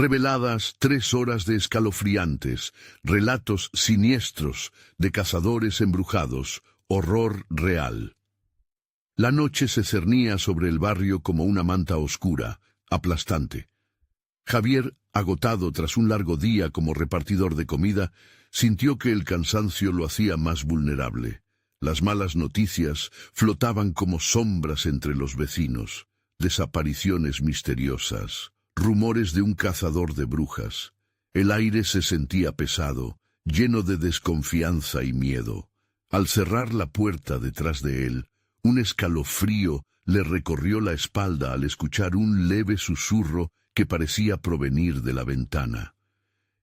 Reveladas 3 horas de escalofriantes, relatos siniestros de cazadores embrujados, horror real. La noche se cernía sobre el barrio como una manta oscura, aplastante. Javier, agotado tras un largo día como repartidor de comida, sintió que el cansancio lo hacía más vulnerable. Las malas noticias flotaban como sombras entre los vecinos, desapariciones misteriosas, rumores de un cazador de brujas. El aire se sentía pesado, lleno de desconfianza y miedo. Al cerrar la puerta detrás de él, un escalofrío le recorrió la espalda al escuchar un leve susurro que parecía provenir de la ventana.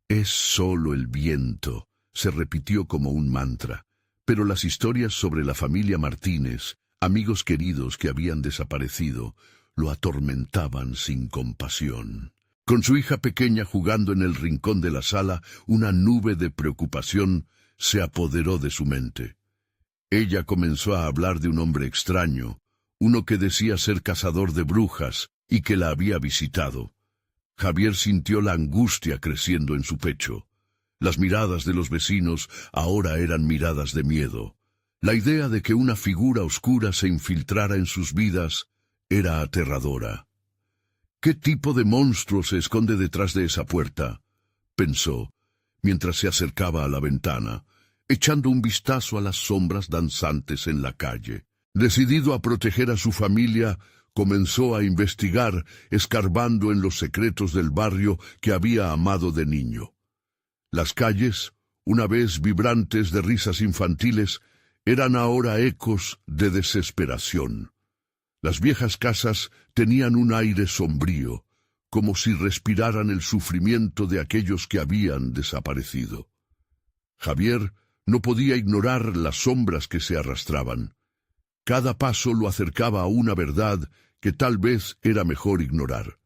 «Es solo el viento», se repitió como un mantra, pero las historias sobre la familia Martínez, amigos queridos que habían desaparecido, lo atormentaban sin compasión. Con su hija pequeña jugando en el rincón de la sala, una nube de preocupación se apoderó de su mente. Ella comenzó a hablar de un hombre extraño, uno que decía ser cazador de brujas y que la había visitado. Javier sintió la angustia creciendo en su pecho. Las miradas de los vecinos ahora eran miradas de miedo. La idea de que una figura oscura se infiltrara en sus vidas era aterradora. «¿Qué tipo de monstruo se esconde detrás de esa puerta?», pensó, mientras se acercaba a la ventana, echando un vistazo a las sombras danzantes en la calle. Decidido a proteger a su familia, comenzó a investigar, escarbando en los secretos del barrio que había amado de niño. Las calles, una vez vibrantes de risas infantiles, eran ahora ecos de desesperación. Las viejas casas tenían un aire sombrío, como si respiraran el sufrimiento de aquellos que habían desaparecido. Javier no podía ignorar las sombras que se arrastraban. Cada paso lo acercaba a una verdad que tal vez era mejor ignorar.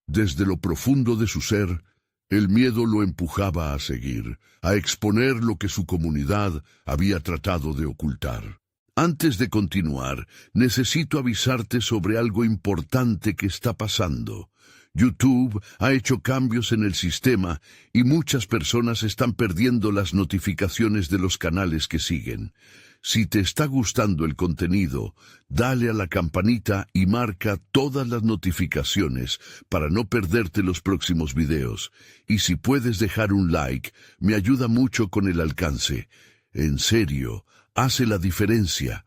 Desde lo profundo de su ser, el miedo lo empujaba a seguir, a exponer lo que su comunidad había tratado de ocultar. Antes de continuar, necesito avisarte sobre algo importante que está pasando. YouTube ha hecho cambios en el sistema y muchas personas están perdiendo las notificaciones de los canales que siguen. Si te está gustando el contenido, dale a la campanita y marca todas las notificaciones para no perderte los próximos videos. Y si puedes dejar un like, me ayuda mucho con el alcance. En serio, hace la diferencia.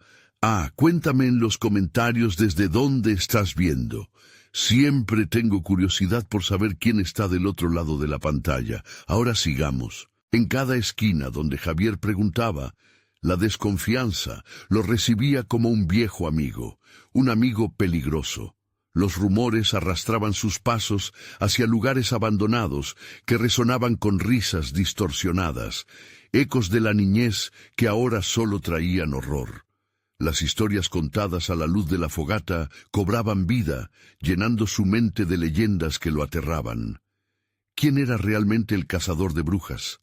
Cuéntame en los comentarios desde dónde estás viendo. Siempre tengo curiosidad por saber quién está del otro lado de la pantalla. Ahora sigamos. En cada esquina donde Javier preguntaba, la desconfianza lo recibía como un viejo amigo, un amigo peligroso. Los rumores arrastraban sus pasos hacia lugares abandonados que resonaban con risas distorsionadas, ecos de la niñez que ahora solo traían horror. Las historias contadas a la luz de la fogata cobraban vida, llenando su mente de leyendas que lo aterraban. ¿Quién era realmente el cazador de brujas?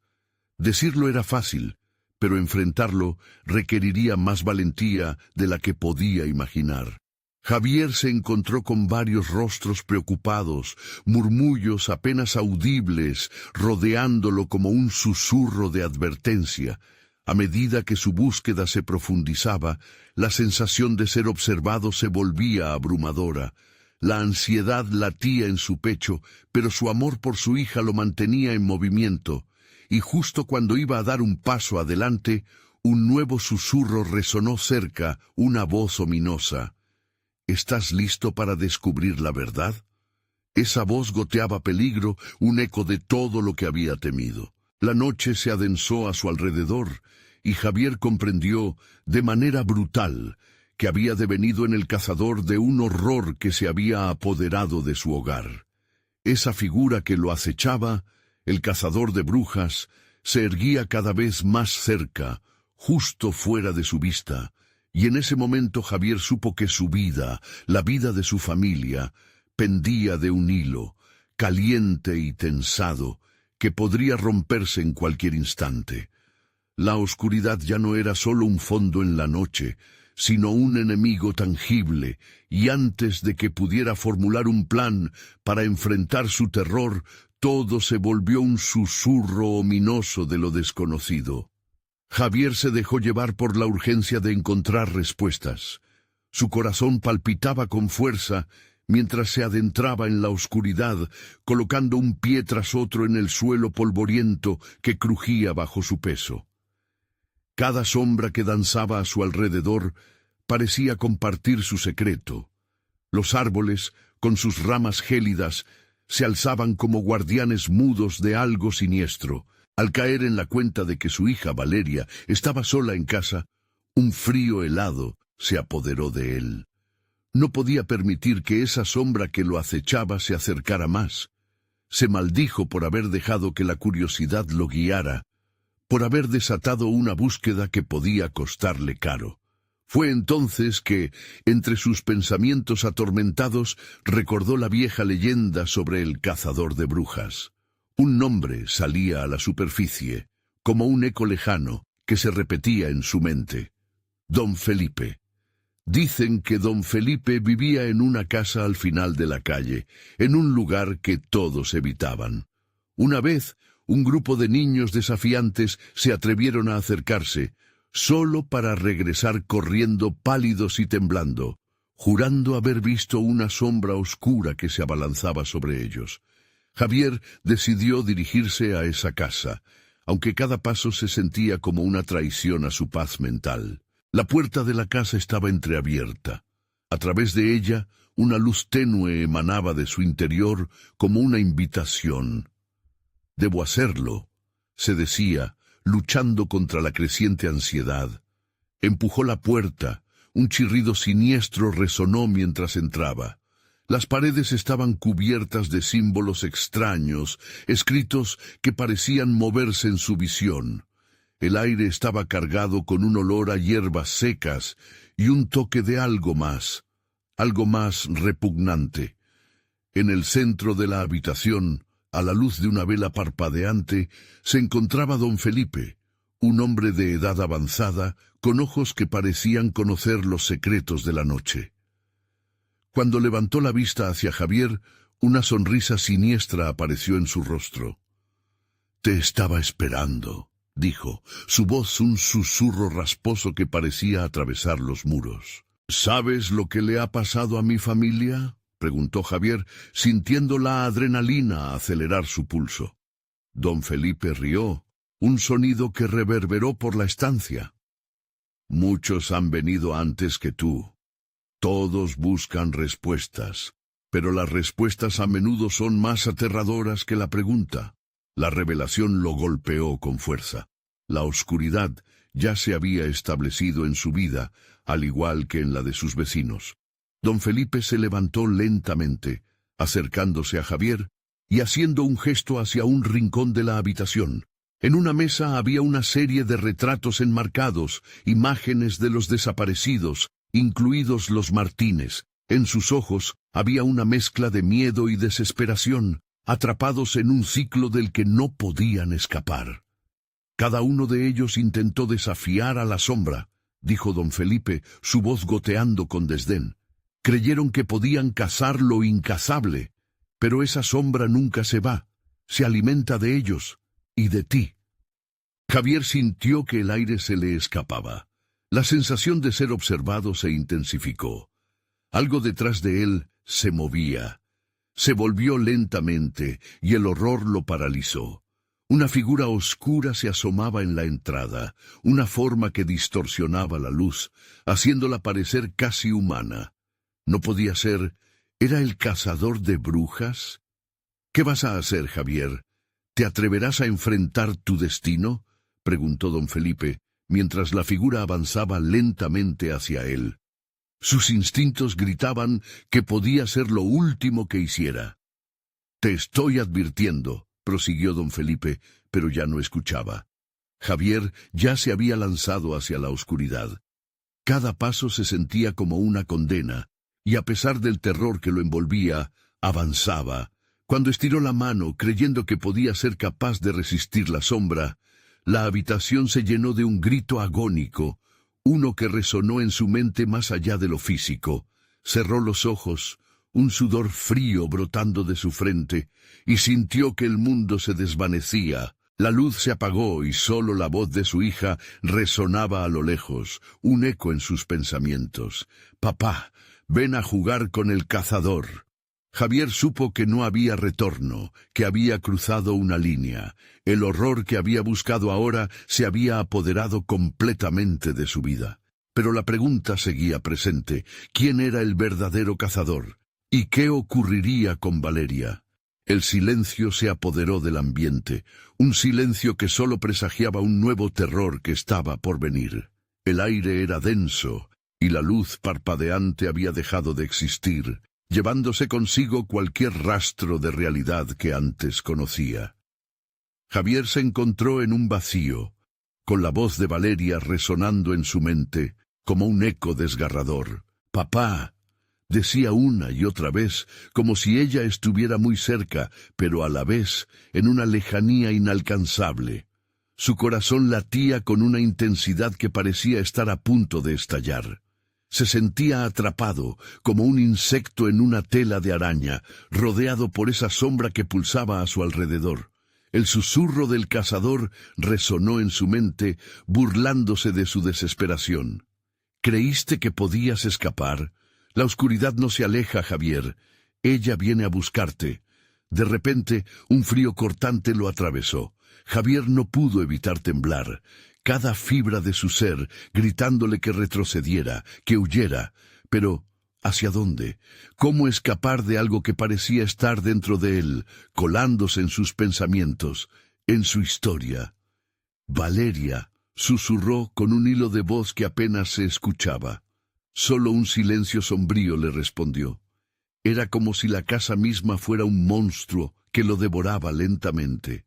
Decirlo era fácil, pero enfrentarlo requeriría más valentía de la que podía imaginar. Javier se encontró con varios rostros preocupados, murmullos apenas audibles, rodeándolo como un susurro de advertencia. A medida que su búsqueda se profundizaba, la sensación de ser observado se volvía abrumadora. La ansiedad latía en su pecho, pero su amor por su hija lo mantenía en movimiento. Y justo cuando iba a dar un paso adelante, un nuevo susurro resonó cerca, una voz ominosa. ¿Estás listo para descubrir la verdad? Esa voz goteaba peligro, un eco de todo lo que había temido. La noche se adensó a su alrededor, y Javier comprendió, de manera brutal, que había devenido en el cazador de un horror que se había apoderado de su hogar. Esa figura que lo acechaba, el cazador de brujas, se erguía cada vez más cerca, justo fuera de su vista, y en ese momento Javier supo que su vida, la vida de su familia, pendía de un hilo, caliente y tensado, que podría romperse en cualquier instante. La oscuridad ya no era solo un fondo en la noche, sino un enemigo tangible, y antes de que pudiera formular un plan para enfrentar su terror, Todo se volvió un susurro ominoso de lo desconocido. Javier se dejó llevar por la urgencia de encontrar respuestas. Su corazón palpitaba con fuerza mientras se adentraba en la oscuridad, colocando un pie tras otro en el suelo polvoriento que crujía bajo su peso. Cada sombra que danzaba a su alrededor parecía compartir su secreto. Los árboles, con sus ramas gélidas, se alzaban como guardianes mudos de algo siniestro. Al caer en la cuenta de que su hija Valeria estaba sola en casa, un frío helado se apoderó de él. No podía permitir que esa sombra que lo acechaba se acercara más. Se maldijo por haber dejado que la curiosidad lo guiara, por haber desatado una búsqueda que podía costarle caro. Fue entonces que, entre sus pensamientos atormentados, recordó la vieja leyenda sobre el cazador de brujas. Un nombre salía a la superficie, como un eco lejano que se repetía en su mente. Don Felipe. Dicen que don Felipe vivía en una casa al final de la calle, en un lugar que todos evitaban. Una vez, un grupo de niños desafiantes se atrevieron a acercarse, solo para regresar corriendo pálidos y temblando, jurando haber visto una sombra oscura que se abalanzaba sobre ellos. Javier decidió dirigirse a esa casa, aunque cada paso se sentía como una traición a su paz mental. La puerta de la casa estaba entreabierta. A través de ella, una luz tenue emanaba de su interior como una invitación. «Debo hacerlo», se decía, luchando contra la creciente ansiedad. Empujó la puerta. Un chirrido siniestro resonó mientras entraba. Las paredes estaban cubiertas de símbolos extraños, escritos que parecían moverse en su visión. El aire estaba cargado con un olor a hierbas secas y un toque de algo más repugnante. En el centro de la habitación, a la luz de una vela parpadeante, se encontraba don Felipe, un hombre de edad avanzada, con ojos que parecían conocer los secretos de la noche. Cuando levantó la vista hacia Javier, una sonrisa siniestra apareció en su rostro. «Te estaba esperando», dijo, su voz un susurro rasposo que parecía atravesar los muros. «¿Sabes lo que le ha pasado a mi familia?», preguntó Javier, sintiendo la adrenalina acelerar su pulso. Don Felipe rió, un sonido que reverberó por la estancia. «Muchos han venido antes que tú. Todos buscan respuestas, pero las respuestas a menudo son más aterradoras que la pregunta». La revelación lo golpeó con fuerza. La oscuridad ya se había establecido en su vida, al igual que en la de sus vecinos. Don Felipe se levantó lentamente, acercándose a Javier y haciendo un gesto hacia un rincón de la habitación. En una mesa había una serie de retratos enmarcados, imágenes de los desaparecidos, incluidos los Martínez. En sus ojos había una mezcla de miedo y desesperación, atrapados en un ciclo del que no podían escapar. «Cada uno de ellos intentó desafiar a la sombra», dijo don Felipe, su voz goteando con desdén. «Creyeron que podían cazar lo incazable, pero esa sombra nunca se va, se alimenta de ellos y de ti». Javier sintió que el aire se le escapaba. La sensación de ser observado se intensificó. Algo detrás de él se movía. Se volvió lentamente y el horror lo paralizó. Una figura oscura se asomaba en la entrada, una forma que distorsionaba la luz, haciéndola parecer casi humana. No podía ser. ¿Era el cazador de brujas? «¿Qué vas a hacer, Javier? ¿Te atreverás a enfrentar tu destino?», preguntó don Felipe, mientras la figura avanzaba lentamente hacia él. Sus instintos gritaban que podía ser lo último que hiciera. «Te estoy advirtiendo», prosiguió don Felipe, pero ya no escuchaba. Javier ya se había lanzado hacia la oscuridad. Cada paso se sentía como una condena, y a pesar del terror que lo envolvía, avanzaba. Cuando estiró la mano, creyendo que podía ser capaz de resistir la sombra, la habitación se llenó de un grito agónico, uno que resonó en su mente más allá de lo físico. Cerró los ojos, un sudor frío brotando de su frente, y sintió que el mundo se desvanecía. La luz se apagó y solo la voz de su hija resonaba a lo lejos, un eco en sus pensamientos. «Papá, ven a jugar con el cazador». Javier supo que no había retorno, que había cruzado una línea. El horror que había buscado ahora se había apoderado completamente de su vida. Pero la pregunta seguía presente: ¿quién era el verdadero cazador? ¿Y qué ocurriría con Valeria? El silencio se apoderó del ambiente, un silencio que solo presagiaba un nuevo terror que estaba por venir. El aire era denso, y la luz parpadeante había dejado de existir, llevándose consigo cualquier rastro de realidad que antes conocía. Javier se encontró en un vacío, con la voz de Valeria resonando en su mente como un eco desgarrador. «Papá», decía una y otra vez, como si ella estuviera muy cerca, pero a la vez en una lejanía inalcanzable. Su corazón latía con una intensidad que parecía estar a punto de estallar. Se sentía atrapado, como un insecto en una tela de araña, rodeado por esa sombra que pulsaba a su alrededor. El susurro del cazador resonó en su mente, burlándose de su desesperación. «¿Creíste que podías escapar? La oscuridad no se aleja, Javier. Ella viene a buscarte». De repente, un frío cortante lo atravesó. Javier no pudo evitar temblar, cada fibra de su ser gritándole que retrocediera, que huyera. Pero, ¿hacia dónde? ¿Cómo escapar de algo que parecía estar dentro de él, colándose en sus pensamientos, en su historia? «Valeria», susurró con un hilo de voz que apenas se escuchaba. Solo un silencio sombrío le respondió. Era como si la casa misma fuera un monstruo que lo devoraba lentamente.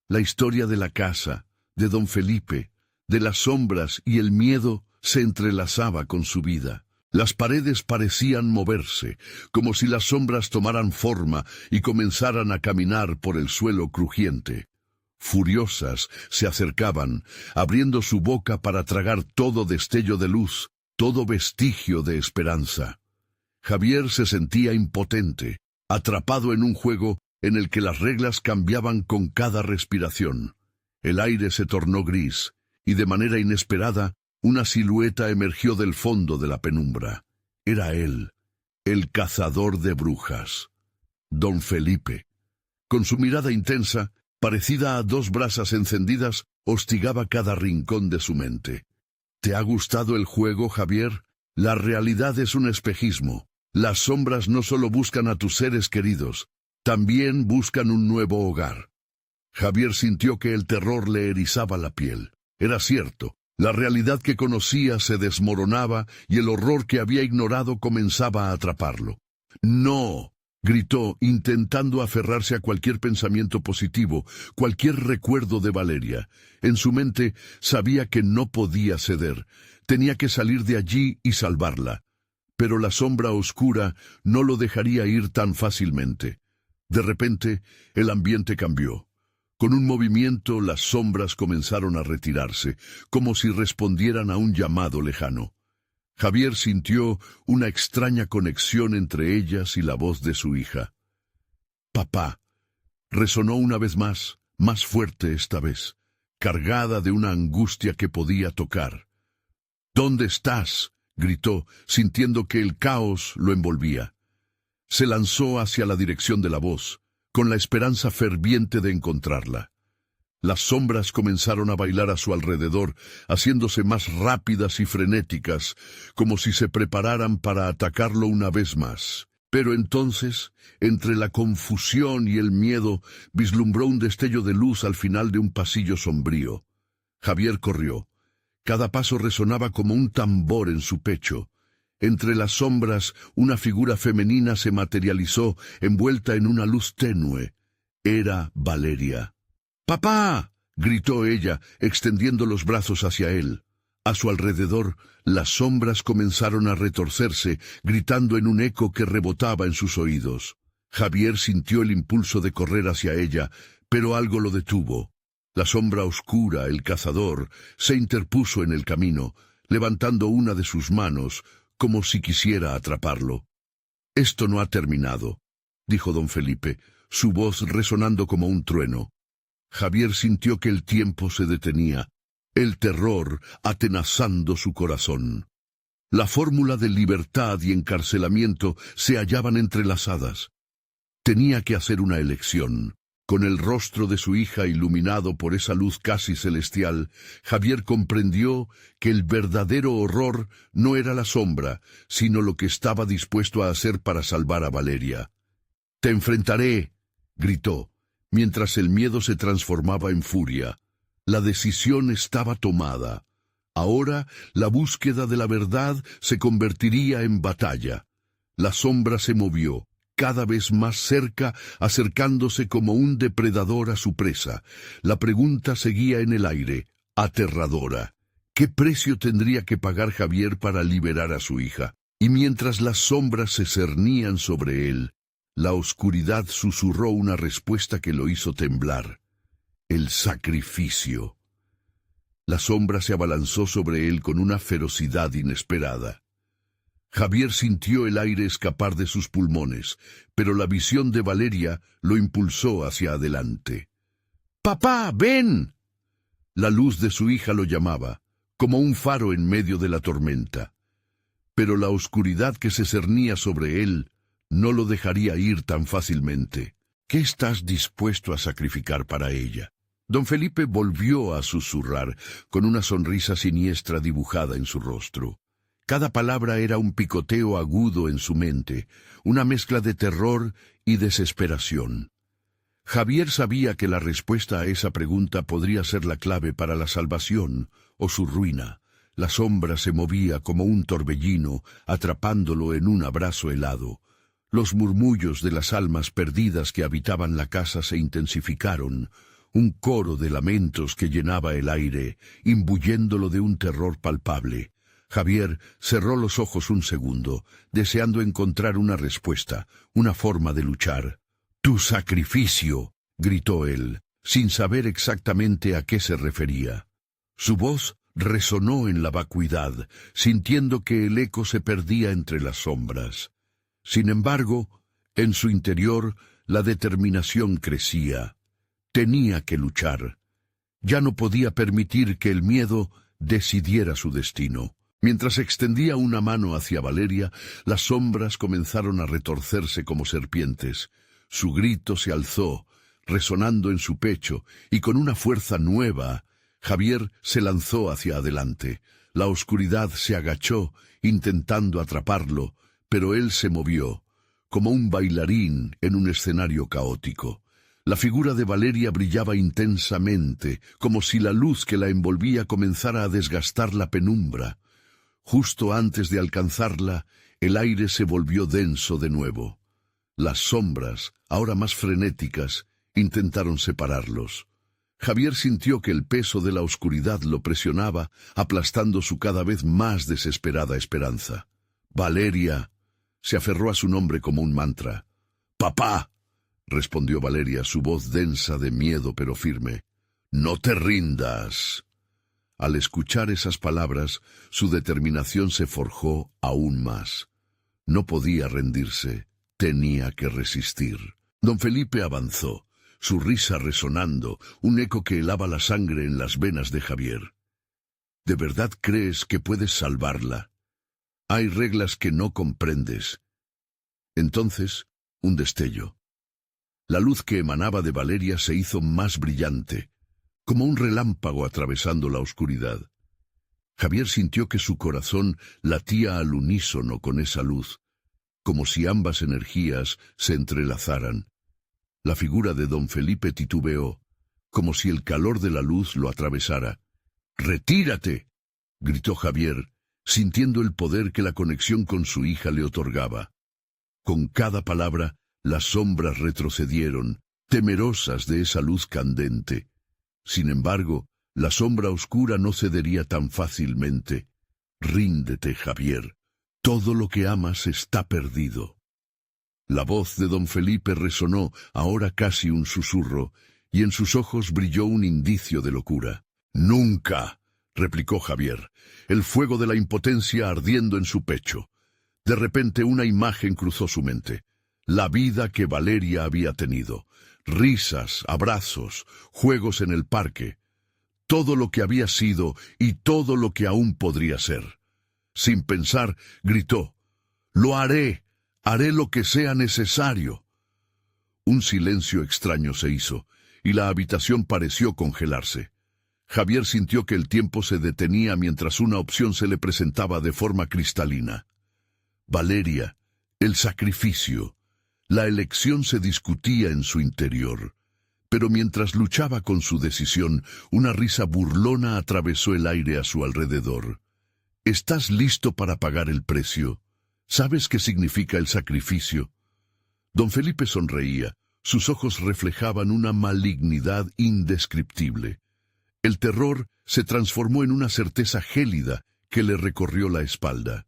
La historia de la casa, de don Felipe, de las sombras y el miedo se entrelazaba con su vida. Las paredes parecían moverse, como si las sombras tomaran forma y comenzaran a caminar por el suelo crujiente. Furiosas se acercaban, abriendo su boca para tragar todo destello de luz, todo vestigio de esperanza. Javier se sentía impotente, atrapado en un juego en el que las reglas cambiaban con cada respiración. El aire se tornó gris, y de manera inesperada, una silueta emergió del fondo de la penumbra. Era él, el cazador de brujas, don Felipe. Con su mirada intensa, parecida a dos brasas encendidas, hostigaba cada rincón de su mente. ¿Te ha gustado el juego, Javier? La realidad es un espejismo. Las sombras no solo buscan a tus seres queridos, también buscan un nuevo hogar. Javier sintió que el terror le erizaba la piel. Era cierto, la realidad que conocía se desmoronaba y el horror que había ignorado comenzaba a atraparlo. «No», gritó, intentando aferrarse a cualquier pensamiento positivo, cualquier recuerdo de Valeria. En su mente sabía que no podía ceder, tenía que salir de allí y salvarla. Pero la sombra oscura no lo dejaría ir tan fácilmente. De repente, el ambiente cambió. Con un movimiento, las sombras comenzaron a retirarse, como si respondieran a un llamado lejano. Javier sintió una extraña conexión entre ellas y la voz de su hija. «Papá», resonó una vez más fuerte esta vez, cargada de una angustia que podía tocar. «¿Dónde estás?», gritó, sintiendo que el caos lo envolvía. Se lanzó hacia la dirección de la voz, con la esperanza ferviente de encontrarla. Las sombras comenzaron a bailar a su alrededor, haciéndose más rápidas y frenéticas, como si se prepararan para atacarlo una vez más. Pero entonces, entre la confusión y el miedo, vislumbró un destello de luz al final de un pasillo sombrío. Javier corrió. Cada paso resonaba como un tambor en su pecho. Entre las sombras, una figura femenina se materializó, envuelta en una luz tenue. Era Valeria. «¡Papá!», gritó ella, extendiendo los brazos hacia él. A su alrededor, las sombras comenzaron a retorcerse, gritando en un eco que rebotaba en sus oídos. Javier sintió el impulso de correr hacia ella, pero algo lo detuvo. La sombra oscura, el cazador, se interpuso en el camino, levantando una de sus manos, como si quisiera atraparlo. Esto no ha terminado, dijo don Felipe, su voz resonando como un trueno. Javier sintió que el tiempo se detenía, el terror atenazando su corazón. La fórmula de libertad y encarcelamiento se hallaban entrelazadas. Tenía que hacer una elección. Con el rostro de su hija iluminado por esa luz casi celestial, Javier comprendió que el verdadero horror no era la sombra, sino lo que estaba dispuesto a hacer para salvar a Valeria. «Te enfrentaré», gritó, mientras el miedo se transformaba en furia. La decisión estaba tomada. Ahora la búsqueda de la verdad se convertiría en batalla. La sombra se movió, cada vez más cerca, acercándose como un depredador a su presa. La pregunta seguía en el aire, aterradora. ¿Qué precio tendría que pagar Javier para liberar a su hija? Y mientras las sombras se cernían sobre él, la oscuridad susurró una respuesta que lo hizo temblar. El sacrificio. La sombra se abalanzó sobre él con una ferocidad inesperada. Javier sintió el aire escapar de sus pulmones, pero la visión de Valeria lo impulsó hacia adelante. «¡Papá, ven!». La luz de su hija lo llamaba, como un faro en medio de la tormenta. Pero la oscuridad que se cernía sobre él no lo dejaría ir tan fácilmente. ¿Qué estás dispuesto a sacrificar para ella? Don Felipe volvió a susurrar, con una sonrisa siniestra dibujada en su rostro. Cada palabra era un picoteo agudo en su mente, una mezcla de terror y desesperación. Javier sabía que la respuesta a esa pregunta podría ser la clave para la salvación o su ruina. La sombra se movía como un torbellino, atrapándolo en un abrazo helado. Los murmullos de las almas perdidas que habitaban la casa se intensificaron, un coro de lamentos que llenaba el aire, imbuyéndolo de un terror palpable. Javier cerró los ojos un segundo, deseando encontrar una respuesta, una forma de luchar. «¡Tu sacrificio!», gritó él, sin saber exactamente a qué se refería. Su voz resonó en la vacuidad, sintiendo que el eco se perdía entre las sombras. Sin embargo, en su interior la determinación crecía. Tenía que luchar. Ya no podía permitir que el miedo decidiera su destino. Mientras extendía una mano hacia Valeria, las sombras comenzaron a retorcerse como serpientes. Su grito se alzó, resonando en su pecho, y con una fuerza nueva, Javier se lanzó hacia adelante. La oscuridad se agachó, intentando atraparlo, pero él se movió, como un bailarín en un escenario caótico. La figura de Valeria brillaba intensamente, como si la luz que la envolvía comenzara a desgastar la penumbra. Justo antes de alcanzarla, el aire se volvió denso de nuevo. Las sombras, ahora más frenéticas, intentaron separarlos. Javier sintió que el peso de la oscuridad lo presionaba, aplastando su cada vez más desesperada esperanza. «Valeria», se aferró a su nombre como un mantra. «¡Papá!», respondió Valeria, su voz densa de miedo pero firme. «No te rindas». Al escuchar esas palabras, su determinación se forjó aún más. No podía rendirse, tenía que resistir. Don Felipe avanzó, su risa resonando, un eco que helaba la sangre en las venas de Javier. ¿De verdad crees que puedes salvarla? Hay reglas que no comprendes. Entonces, un destello. La luz que emanaba de Valeria se hizo más brillante, como un relámpago atravesando la oscuridad. Javier sintió que su corazón latía al unísono con esa luz, como si ambas energías se entrelazaran. La figura de don Felipe titubeó, como si el calor de la luz lo atravesara. «¡Retírate!», gritó Javier, sintiendo el poder que la conexión con su hija le otorgaba. Con cada palabra, las sombras retrocedieron, temerosas de esa luz candente. Sin embargo, la sombra oscura no cedería tan fácilmente. «Ríndete, Javier. Todo lo que amas está perdido». La voz de don Felipe resonó, ahora casi un susurro, y en sus ojos brilló un indicio de locura. «¡Nunca!», replicó Javier, el fuego de la impotencia ardiendo en su pecho. De repente una imagen cruzó su mente. La vida que Valeria había tenido. Risas, abrazos, juegos en el parque. Todo lo que había sido y todo lo que aún podría ser. Sin pensar, gritó: «¡Lo haré! ¡Haré lo que sea necesario!». Un silencio extraño se hizo, y la habitación pareció congelarse. Javier sintió que el tiempo se detenía mientras una opción se le presentaba de forma cristalina. Valeria, el sacrificio. La elección se discutía en su interior. Pero mientras luchaba con su decisión, una risa burlona atravesó el aire a su alrededor. ¿Estás listo para pagar el precio? ¿Sabes qué significa el sacrificio? Don Felipe sonreía. Sus ojos reflejaban una malignidad indescriptible. El terror se transformó en una certeza gélida que le recorrió la espalda.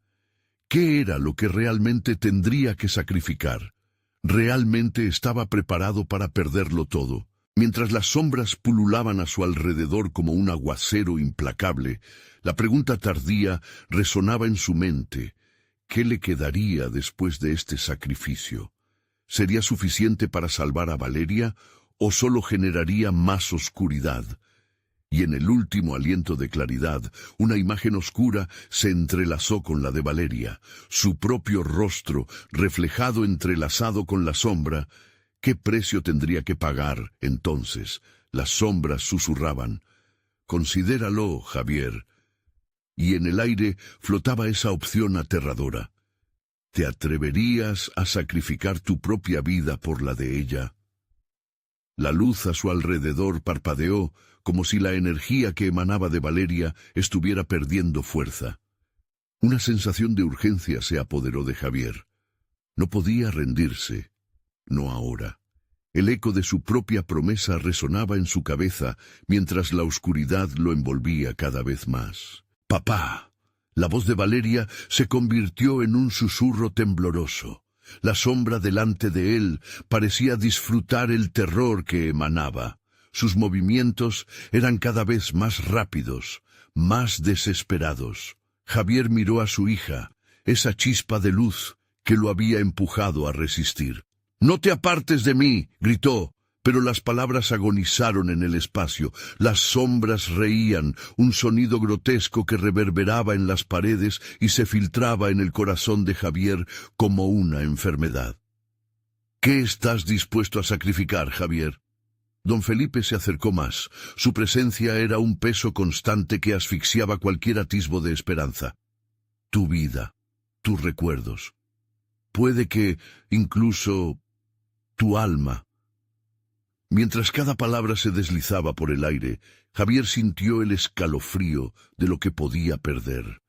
¿Qué era lo que realmente tendría que sacrificar? ¿Realmente estaba preparado para perderlo todo? Mientras las sombras pululaban a su alrededor como un aguacero implacable, la pregunta tardía resonaba en su mente. ¿Qué le quedaría después de este sacrificio? ¿Sería suficiente para salvar a Valeria o solo generaría más oscuridad? Y en el último aliento de claridad, una imagen oscura se entrelazó con la de Valeria, su propio rostro reflejado entrelazado con la sombra. ¿Qué precio tendría que pagar, entonces? Las sombras susurraban: «Considéralo, Javier». Y en el aire flotaba esa opción aterradora. ¿Te atreverías a sacrificar tu propia vida por la de ella? La luz a su alrededor parpadeó, como si la energía que emanaba de Valeria estuviera perdiendo fuerza. Una sensación de urgencia se apoderó de Javier. No podía rendirse. No ahora. El eco de su propia promesa resonaba en su cabeza, mientras la oscuridad lo envolvía cada vez más. «Papá». La voz de Valeria se convirtió en un susurro tembloroso. La sombra delante de él parecía disfrutar el terror que emanaba. Sus movimientos eran cada vez más rápidos, más desesperados. Javier miró a su hija, esa chispa de luz que lo había empujado a resistir. «¡No te apartes de mí!», gritó, pero las palabras agonizaron en el espacio. Las sombras reían, un sonido grotesco que reverberaba en las paredes y se filtraba en el corazón de Javier como una enfermedad. «¿Qué estás dispuesto a sacrificar, Javier?». Don Felipe se acercó más. Su presencia era un peso constante que asfixiaba cualquier atisbo de esperanza. «Tu vida, tus recuerdos. Puede que incluso tu alma». Mientras cada palabra se deslizaba por el aire, Javier sintió el escalofrío de lo que podía perder.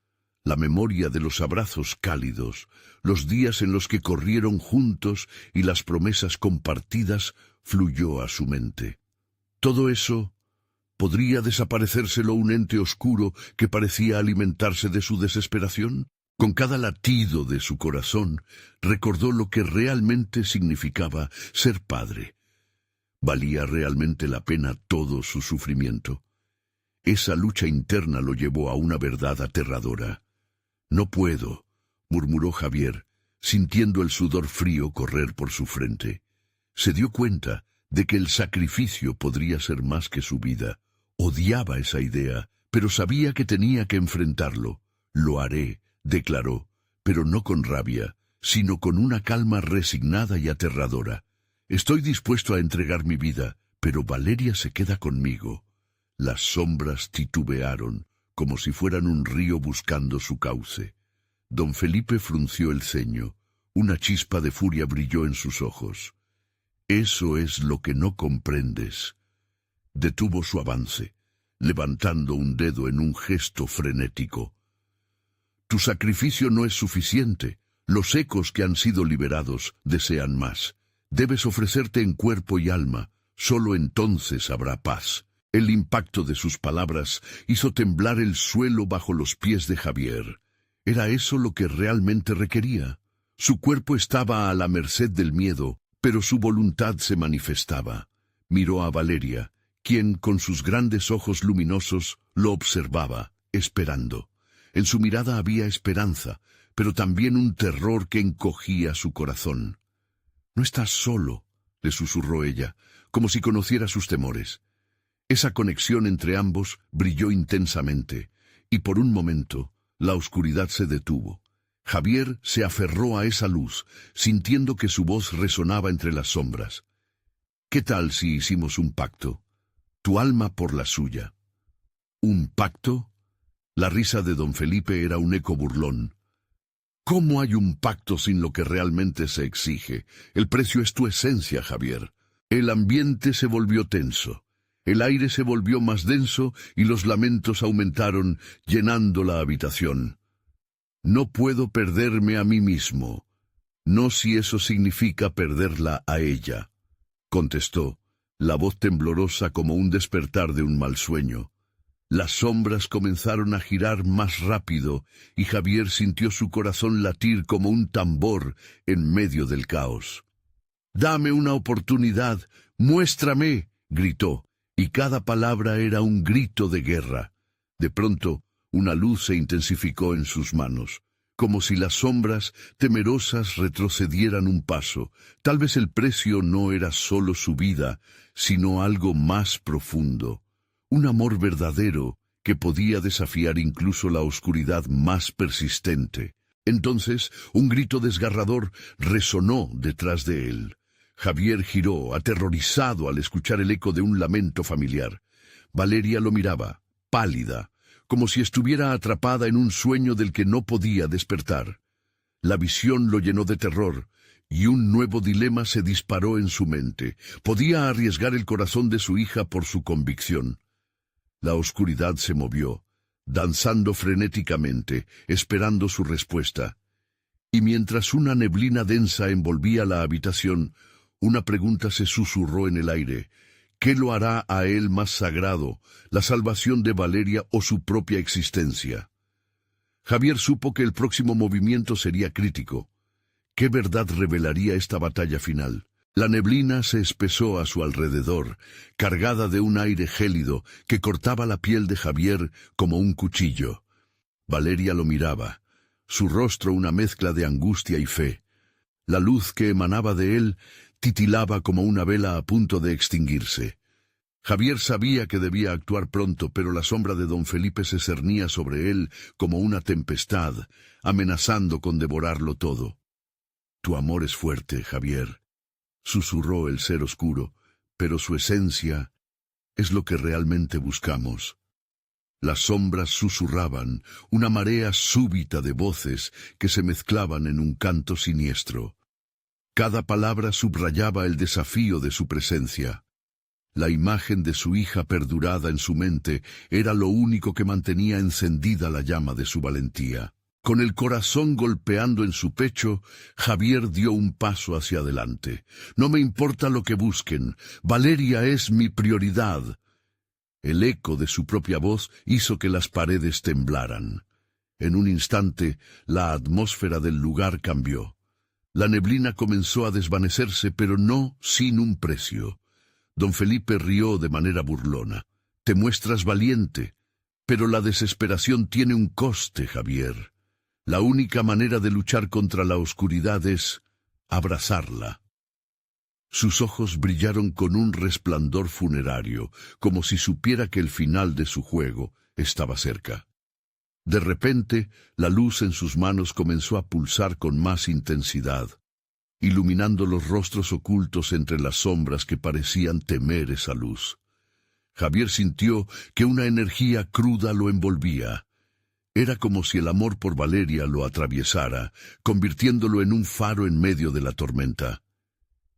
La memoria de los abrazos cálidos, los días en los que corrieron juntos y las promesas compartidas fluyó a su mente. Todo eso, ¿podría desaparecérselo un ente oscuro que parecía alimentarse de su desesperación? Con cada latido de su corazón, recordó lo que realmente significaba ser padre. ¿Valía realmente la pena todo su sufrimiento? Esa lucha interna lo llevó a una verdad aterradora. «No puedo», murmuró Javier, sintiendo el sudor frío correr por su frente. Se dio cuenta de que el sacrificio podría ser más que su vida. Odiaba esa idea, pero sabía que tenía que enfrentarlo. «Lo haré», declaró, pero no con rabia, sino con una calma resignada y aterradora. «Estoy dispuesto a entregar mi vida, pero Valeria se queda conmigo». Las sombras titubearon, como si fueran un río buscando su cauce. Don Felipe frunció el ceño. Una chispa de furia brilló en sus ojos. «Eso es lo que no comprendes». Detuvo su avance, levantando un dedo en un gesto frenético. «Tu sacrificio no es suficiente. Los ecos que han sido liberados desean más. Debes ofrecerte en cuerpo y alma, solo entonces habrá paz». El impacto de sus palabras hizo temblar el suelo bajo los pies de Javier. ¿Era eso lo que realmente requería? Su cuerpo estaba a la merced del miedo, pero su voluntad se manifestaba. Miró a Valeria, quien con sus grandes ojos luminosos lo observaba, esperando. En su mirada había esperanza, pero también un terror que encogía su corazón. «No estás solo», le susurró ella, como si conociera sus temores. Esa conexión entre ambos brilló intensamente, y por un momento la oscuridad se detuvo. Javier se aferró a esa luz, sintiendo que su voz resonaba entre las sombras. «¿Qué tal si hicimos un pacto? Tu alma por la suya». «¿Un pacto?» La risa de don Felipe era un eco burlón. «¿Cómo hay un pacto sin lo que realmente se exige? El precio es tu esencia, Javier». El ambiente se volvió tenso. El aire se volvió más denso y los lamentos aumentaron, llenando la habitación. «No puedo perderme a mí mismo. No si eso significa perderla a ella», contestó, la voz temblorosa como un despertar de un mal sueño. Las sombras comenzaron a girar más rápido y Javier sintió su corazón latir como un tambor en medio del caos. «Dame una oportunidad, muéstrame», gritó, y cada palabra era un grito de guerra. De pronto, una luz se intensificó en sus manos, como si las sombras, temerosas, retrocedieran un paso. Tal vez el precio no era solo su vida, sino algo más profundo. Un amor verdadero que podía desafiar incluso la oscuridad más persistente. Entonces, un grito desgarrador resonó detrás de él. Javier giró, aterrorizado al escuchar el eco de un lamento familiar. Valeria lo miraba, pálida, como si estuviera atrapada en un sueño del que no podía despertar. La visión lo llenó de terror, y un nuevo dilema se disparó en su mente. Podía arriesgar el corazón de su hija por su convicción. La oscuridad se movió, danzando frenéticamente, esperando su respuesta. Y mientras una neblina densa envolvía la habitación, una pregunta se susurró en el aire. ¿Qué lo hará a él más sagrado, la salvación de Valeria o su propia existencia? Javier supo que el próximo movimiento sería crítico. ¿Qué verdad revelaría esta batalla final? La neblina se espesó a su alrededor, cargada de un aire gélido que cortaba la piel de Javier como un cuchillo. Valeria lo miraba, su rostro una mezcla de angustia y fe. La luz que emanaba de él titilaba como una vela a punto de extinguirse. Javier sabía que debía actuar pronto, pero la sombra de don Felipe se cernía sobre él como una tempestad, amenazando con devorarlo todo. «Tu amor es fuerte, Javier», susurró el ser oscuro, «pero su esencia es lo que realmente buscamos». Las sombras susurraban, una marea súbita de voces que se mezclaban en un canto siniestro. Cada palabra subrayaba el desafío de su presencia. La imagen de su hija perdurada en su mente era lo único que mantenía encendida la llama de su valentía. Con el corazón golpeando en su pecho, Javier dio un paso hacia adelante. «No me importa lo que busquen, Valeria es mi prioridad». El eco de su propia voz hizo que las paredes temblaran. En un instante, la atmósfera del lugar cambió. La neblina comenzó a desvanecerse, pero no sin un precio. Don Felipe rió de manera burlona. «Te muestras valiente, pero la desesperación tiene un coste, Javier. La única manera de luchar contra la oscuridad es abrazarla». Sus ojos brillaron con un resplandor funerario, como si supiera que el final de su juego estaba cerca. De repente, la luz en sus manos comenzó a pulsar con más intensidad, iluminando los rostros ocultos entre las sombras que parecían temer esa luz. Javier sintió que una energía cruda lo envolvía. Era como si el amor por Valeria lo atraviesara, convirtiéndolo en un faro en medio de la tormenta.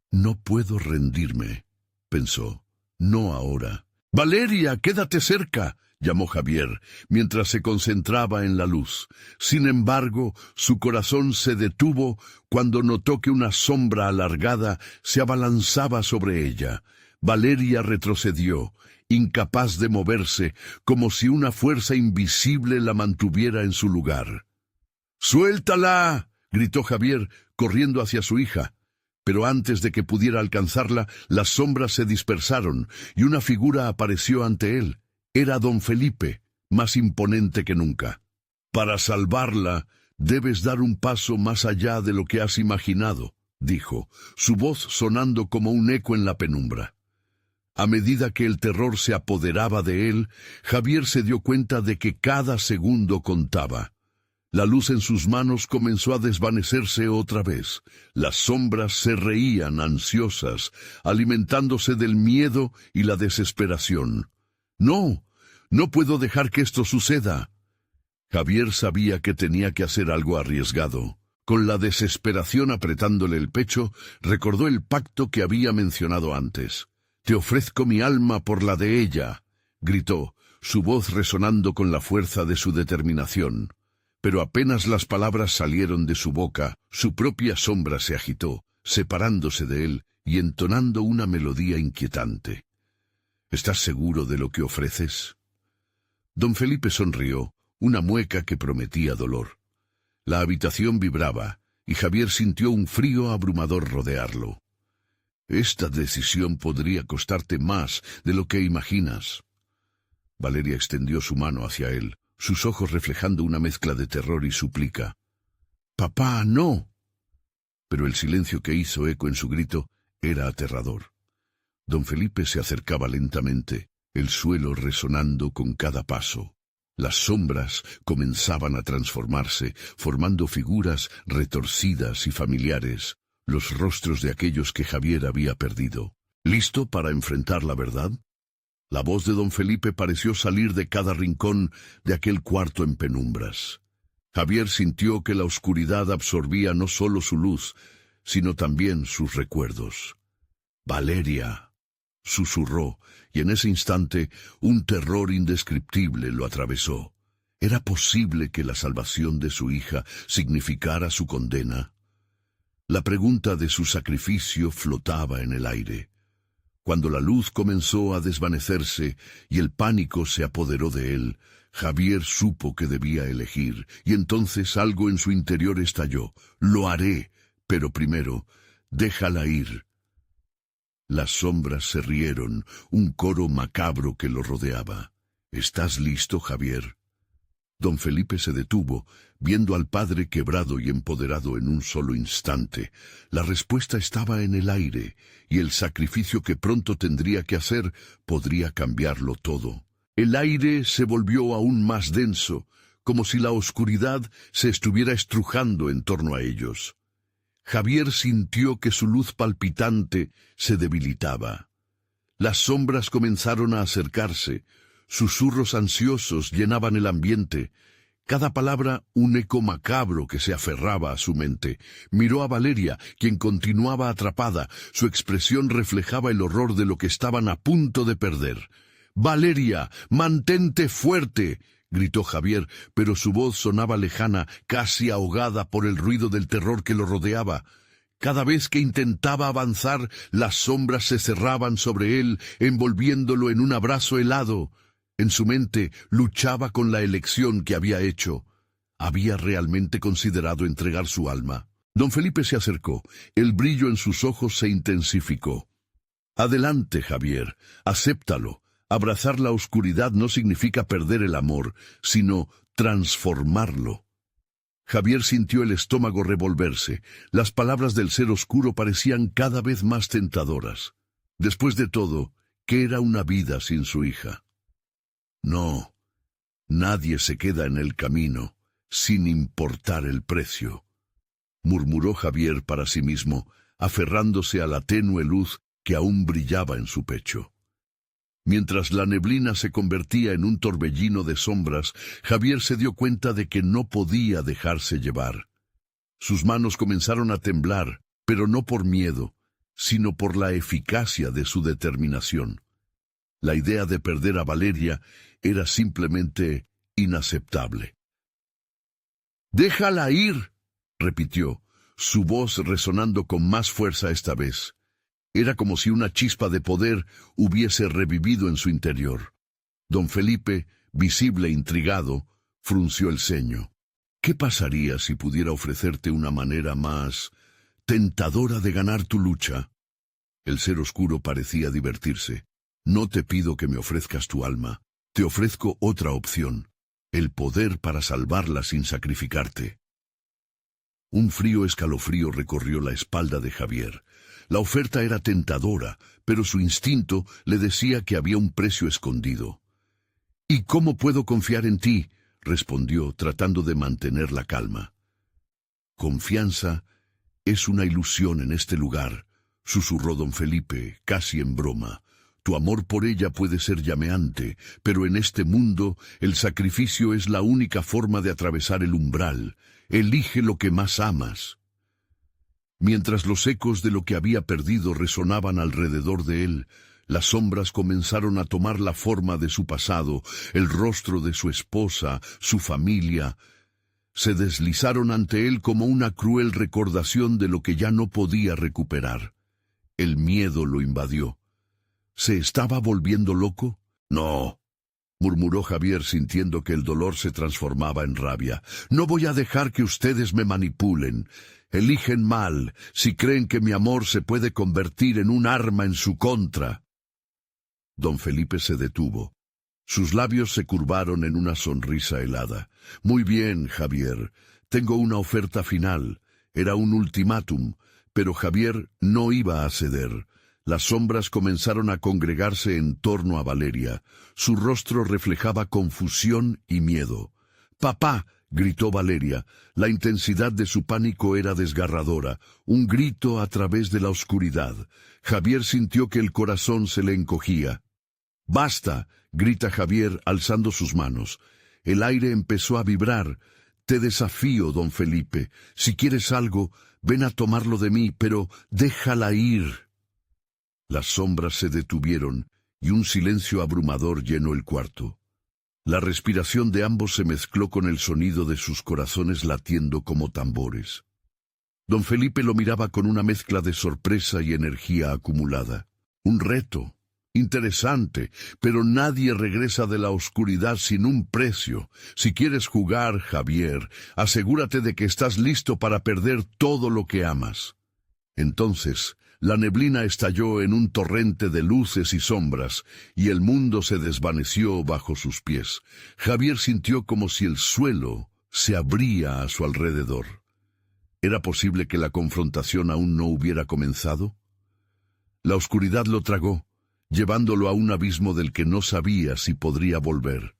«No puedo rendirme», pensó. «No ahora». «Valeria, quédate cerca», llamó Javier, mientras se concentraba en la luz. Sin embargo, su corazón se detuvo cuando notó que una sombra alargada se abalanzaba sobre ella. Valeria retrocedió, incapaz de moverse, como si una fuerza invisible la mantuviera en su lugar. «¡Suéltala!», gritó Javier, corriendo hacia su hija. Pero antes de que pudiera alcanzarla, las sombras se dispersaron y una figura apareció ante él. Era don Felipe, más imponente que nunca. Para salvarla, Debes dar un paso más allá de lo que has imaginado, dijo, su voz sonando como un eco en la penumbra. A medida que el terror se apoderaba de él, Javier se dio cuenta de que cada segundo contaba. La luz en sus manos comenzó a desvanecerse otra vez. Las sombras se reían ansiosas, alimentándose del miedo y la desesperación. «No, no puedo dejar que esto suceda». Javier sabía que tenía que hacer algo arriesgado. Con la desesperación apretándole el pecho, recordó el pacto que había mencionado antes. «Te ofrezco mi alma por la de ella», gritó, su voz resonando con la fuerza de su determinación. Pero apenas las palabras salieron de su boca, su propia sombra se agitó, separándose de él y entonando una melodía inquietante. «¿Estás seguro de lo que ofreces?» Don Felipe sonrió, una mueca que prometía dolor. La habitación vibraba, y Javier sintió un frío abrumador rodearlo. «Esta decisión podría costarte más de lo que imaginas». Valeria extendió su mano hacia él, sus ojos reflejando una mezcla de terror y súplica. «Papá, no». Pero el silencio que hizo eco en su grito era aterrador. Don Felipe se acercaba lentamente, el suelo resonando con cada paso. Las sombras comenzaban a transformarse, formando figuras retorcidas y familiares, los rostros de aquellos que Javier había perdido. ¿Listo para enfrentar la verdad? La voz de don Felipe pareció salir de cada rincón de aquel cuarto en penumbras. Javier sintió que la oscuridad absorbía no solo su luz, sino también sus recuerdos. «Valeria», susurró, y en ese instante un terror indescriptible lo atravesó. ¿Era posible que la salvación de su hija significara su condena? La pregunta de su sacrificio flotaba en el aire. Cuando la luz comenzó a desvanecerse y el pánico se apoderó de él, Javier supo que debía elegir, y entonces algo en su interior estalló. «Lo haré, pero primero, déjala ir». Las sombras se rieron, un coro macabro que lo rodeaba. «¿Estás listo, Javier?» Don Felipe se detuvo, viendo al padre quebrado y empoderado en un solo instante. La respuesta estaba en el aire, y el sacrificio que pronto tendría que hacer podría cambiarlo todo. El aire se volvió aún más denso, como si la oscuridad se estuviera estrujando en torno a ellos. Javier sintió que su luz palpitante se debilitaba. Las sombras comenzaron a acercarse, susurros ansiosos llenaban el ambiente, cada palabra un eco macabro que se aferraba a su mente. Miró a Valeria, quien continuaba atrapada, su expresión reflejaba el horror de lo que estaban a punto de perder. «Valeria, mantente fuerte», gritó Javier, pero su voz sonaba lejana, casi ahogada por el ruido del terror que lo rodeaba. Cada vez que intentaba avanzar, las sombras se cerraban sobre él, envolviéndolo en un abrazo helado. En su mente luchaba con la elección que había hecho. ¿Había realmente considerado entregar su alma? Don Felipe se acercó. El brillo en sus ojos se intensificó. «Adelante, Javier, acéptalo. Abrazar la oscuridad no significa perder el amor, sino transformarlo». Javier sintió el estómago revolverse. Las palabras del ser oscuro parecían cada vez más tentadoras. Después de todo, ¿qué era una vida sin su hija? «No, nadie se queda en el camino, sin importar el precio», murmuró Javier para sí mismo, aferrándose a la tenue luz que aún brillaba en su pecho. Mientras la neblina se convertía en un torbellino de sombras, Javier se dio cuenta de que no podía dejarse llevar. Sus manos comenzaron a temblar, pero no por miedo, sino por la eficacia de su determinación. La idea de perder a Valeria era simplemente inaceptable. «Déjala ir», repitió, su voz resonando con más fuerza esta vez. Era como si una chispa de poder hubiese revivido en su interior. Don Felipe, visible e intrigado, frunció el ceño. «¿Qué pasaría si pudiera ofrecerte una manera más tentadora de ganar tu lucha?» El ser oscuro parecía divertirse. «No te pido que me ofrezcas tu alma. Te ofrezco otra opción, el poder para salvarla sin sacrificarte». Un frío escalofrío recorrió la espalda de Javier. La oferta era tentadora, pero su instinto le decía que había un precio escondido. «¿Y cómo puedo confiar en ti?», respondió, tratando de mantener la calma. «Confianza es una ilusión en este lugar», susurró don Felipe, casi en broma. «Tu amor por ella puede ser llameante, pero en este mundo el sacrificio es la única forma de atravesar el umbral. Elige lo que más amas». Mientras los ecos de lo que había perdido resonaban alrededor de él, las sombras comenzaron a tomar la forma de su pasado, el rostro de su esposa, su familia. Se deslizaron ante él como una cruel recordación de lo que ya no podía recuperar. El miedo lo invadió. ¿Se estaba volviendo loco? «No», murmuró Javier sintiendo que el dolor se transformaba en rabia. «No voy a dejar que ustedes me manipulen. Eligen mal si creen que mi amor se puede convertir en un arma en su contra». Don Felipe se detuvo. Sus labios se curvaron en una sonrisa helada. «Muy bien, Javier. Tengo una oferta final». Era un ultimátum, pero Javier no iba a ceder. Las sombras comenzaron a congregarse en torno a Valeria. Su rostro reflejaba confusión y miedo. «¡Papá!», gritó Valeria. La intensidad de su pánico era desgarradora, un grito a través de la oscuridad. Javier sintió que el corazón se le encogía. «¡Basta!», grita Javier alzando sus manos. El aire empezó a vibrar. «Te desafío, don Felipe. Si quieres algo, ven a tomarlo de mí, pero déjala ir». Las sombras se detuvieron y un silencio abrumador llenó el cuarto. La respiración de ambos se mezcló con el sonido de sus corazones latiendo como tambores. Don Felipe lo miraba con una mezcla de sorpresa y energía acumulada. Un reto, interesante, pero nadie regresa de la oscuridad sin un precio. Si quieres jugar, Javier, asegúrate de que estás listo para perder todo lo que amas. Entonces, la neblina estalló en un torrente de luces y sombras, y el mundo se desvaneció bajo sus pies. Javier sintió como si el suelo se abría a su alrededor. ¿Era posible que la confrontación aún no hubiera comenzado? La oscuridad lo tragó, llevándolo a un abismo del que no sabía si podría volver.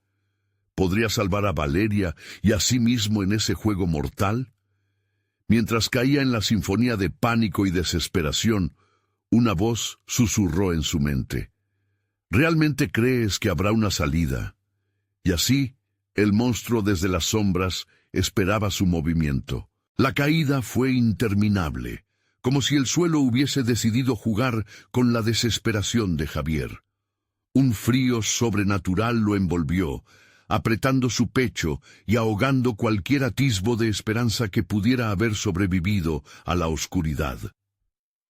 ¿Podría salvar a Valeria y a sí mismo en ese juego mortal? Mientras caía en la sinfonía de pánico y desesperación, una voz susurró en su mente. «¿Realmente crees que habrá una salida?». Y así, el monstruo desde las sombras esperaba su movimiento. La caída fue interminable, como si el suelo hubiese decidido jugar con la desesperación de Javier. Un frío sobrenatural lo envolvió, apretando su pecho y ahogando cualquier atisbo de esperanza que pudiera haber sobrevivido a la oscuridad.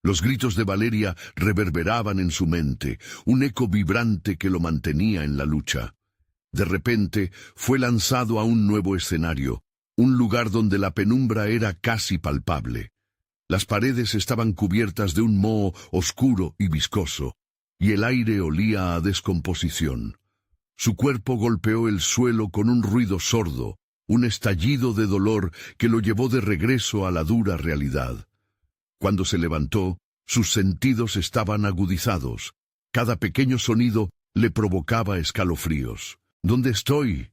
Los gritos de Valeria reverberaban en su mente, un eco vibrante que lo mantenía en la lucha. De repente fue lanzado a un nuevo escenario, un lugar donde la penumbra era casi palpable. Las paredes estaban cubiertas de un moho oscuro y viscoso, y el aire olía a descomposición. Su cuerpo golpeó el suelo con un ruido sordo, un estallido de dolor que lo llevó de regreso a la dura realidad. Cuando se levantó, sus sentidos estaban agudizados. Cada pequeño sonido le provocaba escalofríos. «¿Dónde estoy?»,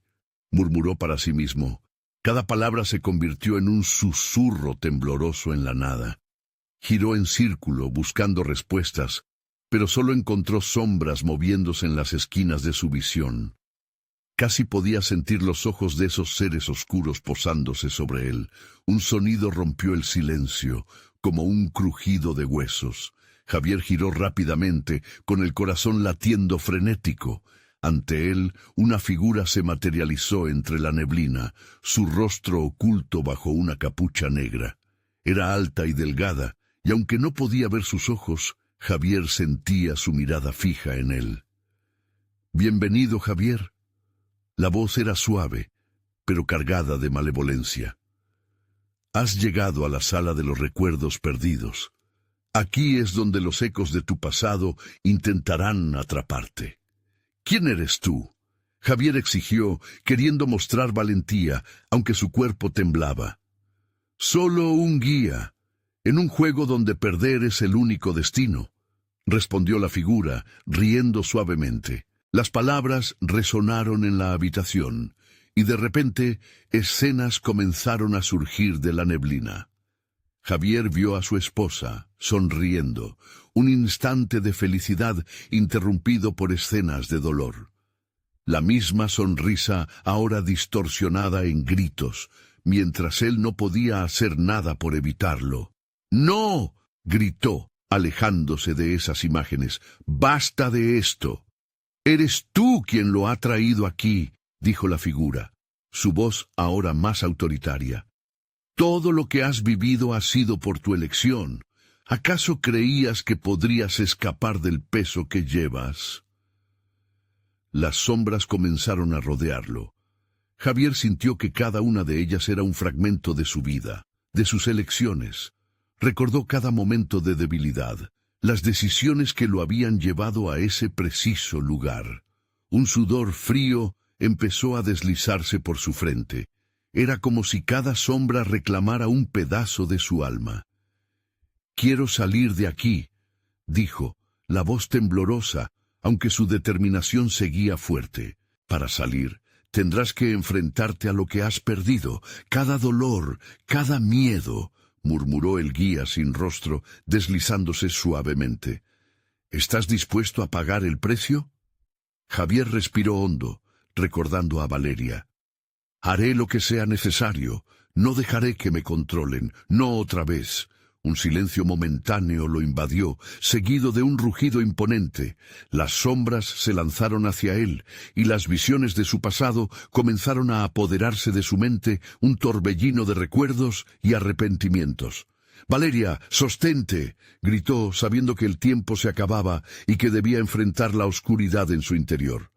murmuró para sí mismo. Cada palabra se convirtió en un susurro tembloroso en la nada. Giró en círculo buscando respuestas, pero solo encontró sombras moviéndose en las esquinas de su visión. Casi podía sentir los ojos de esos seres oscuros posándose sobre él. Un sonido rompió el silencio, como un crujido de huesos. Javier giró rápidamente, con el corazón latiendo frenético. Ante él, una figura se materializó entre la neblina, su rostro oculto bajo una capucha negra. Era alta y delgada, y aunque no podía ver sus ojos, Javier sentía su mirada fija en él. «Bienvenido, Javier». La voz era suave, pero cargada de malevolencia. «Has llegado a la sala de los recuerdos perdidos. Aquí es donde los ecos de tu pasado intentarán atraparte». «¿Quién eres tú?», Javier exigió, queriendo mostrar valentía, aunque su cuerpo temblaba. Solo un guía, en un juego donde perder es el único destino, respondió la figura, riendo suavemente. Las palabras resonaron en la habitación, y de repente escenas comenzaron a surgir de la neblina. Javier vio a su esposa, sonriendo, un instante de felicidad interrumpido por escenas de dolor. La misma sonrisa ahora distorsionada en gritos, mientras él no podía hacer nada por evitarlo. ¡No!, gritó, alejándose de esas imágenes. «¡Basta de esto! Eres tú quien lo ha traído aquí», dijo la figura, su voz ahora más autoritaria. «Todo lo que has vivido ha sido por tu elección. ¿Acaso creías que podrías escapar del peso que llevas?» Las sombras comenzaron a rodearlo. Javier sintió que cada una de ellas era un fragmento de su vida, de sus elecciones. Recordó cada momento de debilidad, las decisiones que lo habían llevado a ese preciso lugar. Un sudor frío empezó a deslizarse por su frente. Era como si cada sombra reclamara un pedazo de su alma. «Quiero salir de aquí», dijo, la voz temblorosa, aunque su determinación seguía fuerte. «Para salir, tendrás que enfrentarte a lo que has perdido, cada dolor, cada miedo», murmuró el guía sin rostro, deslizándose suavemente. «¿Estás dispuesto a pagar el precio?» Javier respiró hondo, recordando a Valeria. «Haré lo que sea necesario, no dejaré que me controlen, no otra vez». Un silencio momentáneo lo invadió, seguido de un rugido imponente. Las sombras se lanzaron hacia él, y las visiones de su pasado comenzaron a apoderarse de su mente, un torbellino de recuerdos y arrepentimientos. «Valeria, sostente», gritó, sabiendo que el tiempo se acababa y que debía enfrentar la oscuridad en su interior.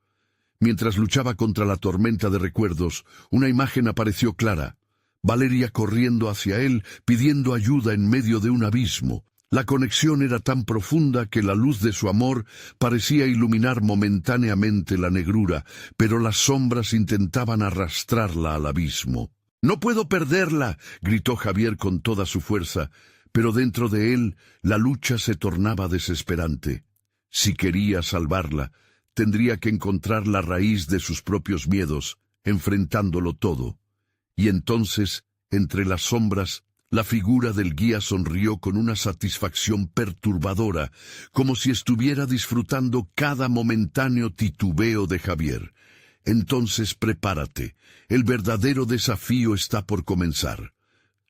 Mientras luchaba contra la tormenta de recuerdos, una imagen apareció clara. Valeria corriendo hacia él, pidiendo ayuda en medio de un abismo. La conexión era tan profunda que la luz de su amor parecía iluminar momentáneamente la negrura, pero las sombras intentaban arrastrarla al abismo. «¡No puedo perderla!», gritó Javier con toda su fuerza, pero dentro de él la lucha se tornaba desesperante. Si quería salvarla, tendría que encontrar la raíz de sus propios miedos, enfrentándolo todo. Y entonces, entre las sombras, la figura del guía sonrió con una satisfacción perturbadora, como si estuviera disfrutando cada momentáneo titubeo de Javier. «Entonces prepárate, el verdadero desafío está por comenzar».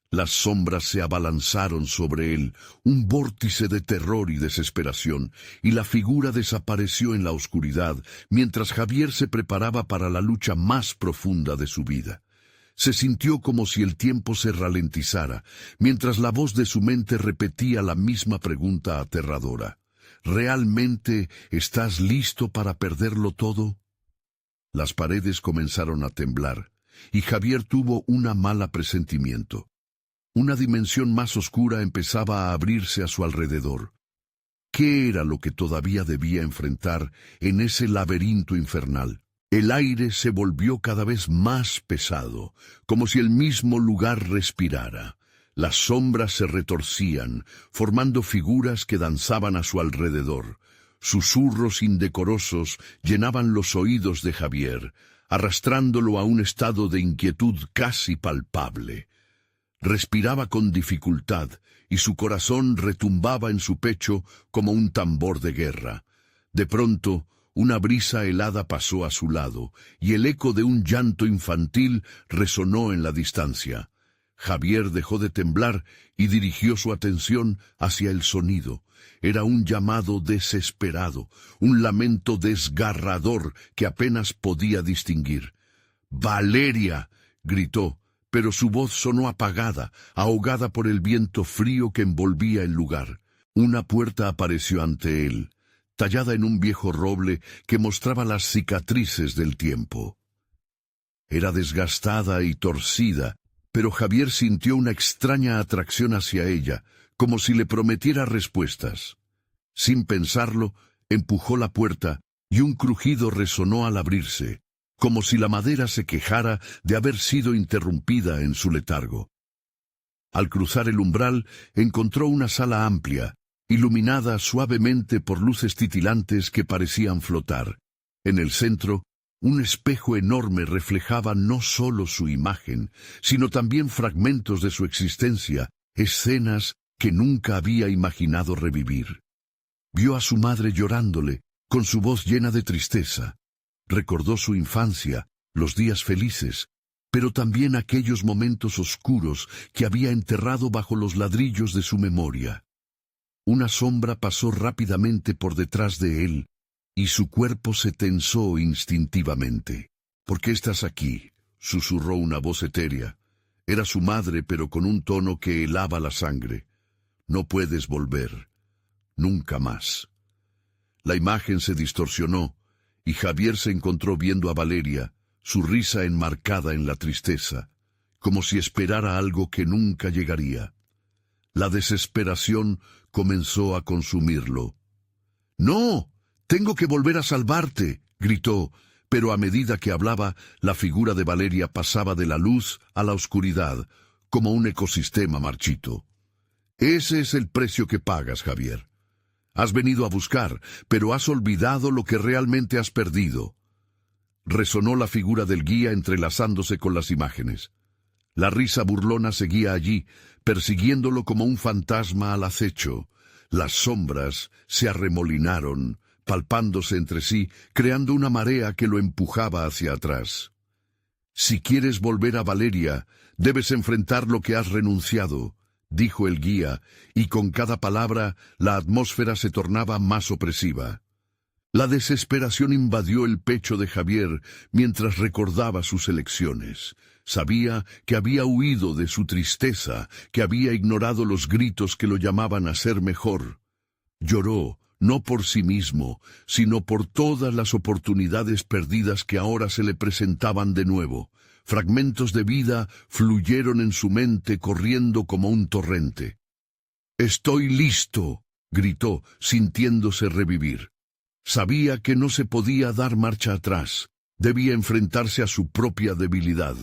Las sombras se abalanzaron sobre él, un vórtice de terror y desesperación, y la figura desapareció en la oscuridad, mientras Javier se preparaba para la lucha más profunda de su vida. Se sintió como si el tiempo se ralentizara, mientras la voz de su mente repetía la misma pregunta aterradora. «¿Realmente estás listo para perderlo todo?» Las paredes comenzaron a temblar, y Javier tuvo un mal presentimiento. Una dimensión más oscura empezaba a abrirse a su alrededor. ¿Qué era lo que todavía debía enfrentar en ese laberinto infernal? El aire se volvió cada vez más pesado, como si el mismo lugar respirara. Las sombras se retorcían, formando figuras que danzaban a su alrededor. Susurros indecorosos llenaban los oídos de Javier, arrastrándolo a un estado de inquietud casi palpable. Respiraba con dificultad, y su corazón retumbaba en su pecho como un tambor de guerra. De pronto, una brisa helada pasó a su lado, y el eco de un llanto infantil resonó en la distancia. Javier dejó de temblar y dirigió su atención hacia el sonido. Era un llamado desesperado, un lamento desgarrador que apenas podía distinguir. «¡Valeria!», gritó, pero su voz sonó apagada, ahogada por el viento frío que envolvía el lugar. Una puerta apareció ante él, tallada en un viejo roble que mostraba las cicatrices del tiempo. Era desgastada y torcida, pero Javier sintió una extraña atracción hacia ella, como si le prometiera respuestas. Sin pensarlo, empujó la puerta y un crujido resonó al abrirse, como si la madera se quejara de haber sido interrumpida en su letargo. Al cruzar el umbral, encontró una sala amplia, iluminada suavemente por luces titilantes que parecían flotar. En el centro, un espejo enorme reflejaba no solo su imagen, sino también fragmentos de su existencia, escenas que nunca había imaginado revivir. Vio a su madre llorándole, con su voz llena de tristeza. Recordó su infancia, los días felices, pero también aquellos momentos oscuros que había enterrado bajo los ladrillos de su memoria. Una sombra pasó rápidamente por detrás de él, y su cuerpo se tensó instintivamente. «¿Por qué estás aquí?», susurró una voz etérea. Era su madre, pero con un tono que helaba la sangre. «No puedes volver. Nunca más». La imagen se distorsionó, y Javier se encontró viendo a Valeria, su risa enmarcada en la tristeza, como si esperara algo que nunca llegaría. La desesperación comenzó a consumirlo. «¡No! ¡Tengo que volver a salvarte!», gritó, pero a medida que hablaba, la figura de Valeria pasaba de la luz a la oscuridad, como un ecosistema marchito. «Ese es el precio que pagas, Javier. Has venido a buscar, pero has olvidado lo que realmente has perdido». Resonó la figura del guía entrelazándose con las imágenes. La risa burlona seguía allí, persiguiéndolo como un fantasma al acecho. Las sombras se arremolinaron, palpándose entre sí, creando una marea que lo empujaba hacia atrás. «Si quieres volver a Valeria, debes enfrentar lo que has renunciado», dijo el guía, y con cada palabra la atmósfera se tornaba más opresiva. La desesperación invadió el pecho de Javier mientras recordaba sus elecciones. Sabía que había huido de su tristeza, que había ignorado los gritos que lo llamaban a ser mejor. Lloró, no por sí mismo, sino por todas las oportunidades perdidas que ahora se le presentaban de nuevo. Fragmentos de vida fluyeron en su mente corriendo como un torrente. «Estoy listo», gritó, sintiéndose revivir. Sabía que no se podía dar marcha atrás. Debía enfrentarse a su propia debilidad.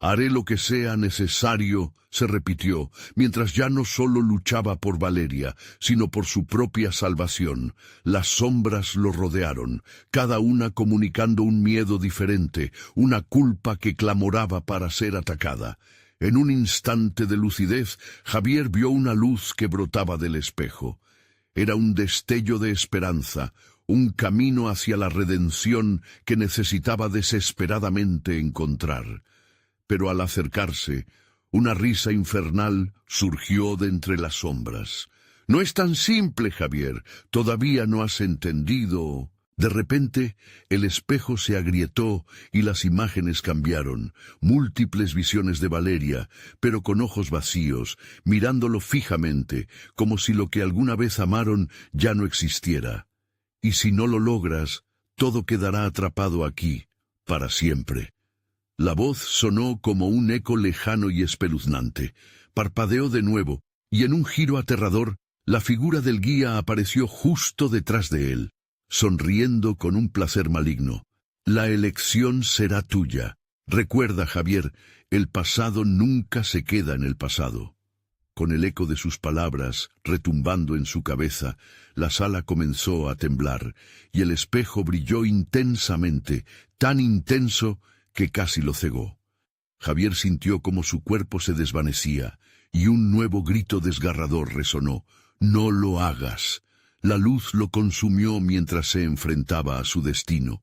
«Haré lo que sea necesario», se repitió, mientras ya no solo luchaba por Valeria, sino por su propia salvación. Las sombras lo rodearon, cada una comunicando un miedo diferente, una culpa que clamoraba para ser atacada. En un instante de lucidez, Javier vio una luz que brotaba del espejo. Era un destello de esperanza, un camino hacia la redención que necesitaba desesperadamente encontrar. Pero al acercarse, una risa infernal surgió de entre las sombras. «No es tan simple, Javier. Todavía no has entendido». De repente, el espejo se agrietó y las imágenes cambiaron. Múltiples visiones de Valeria, pero con ojos vacíos, mirándolo fijamente, como si lo que alguna vez amaron ya no existiera. «Y si no lo logras, todo quedará atrapado aquí, para siempre». La voz sonó como un eco lejano y espeluznante. Parpadeó de nuevo, y en un giro aterrador, la figura del guía apareció justo detrás de él, sonriendo con un placer maligno. «La elección será tuya. Recuerda, Javier, el pasado nunca se queda en el pasado». Con el eco de sus palabras retumbando en su cabeza, la sala comenzó a temblar, y el espejo brilló intensamente, tan intenso que casi lo cegó. Javier sintió como su cuerpo se desvanecía, y un nuevo grito desgarrador resonó. «No lo hagas». La luz lo consumió mientras se enfrentaba a su destino.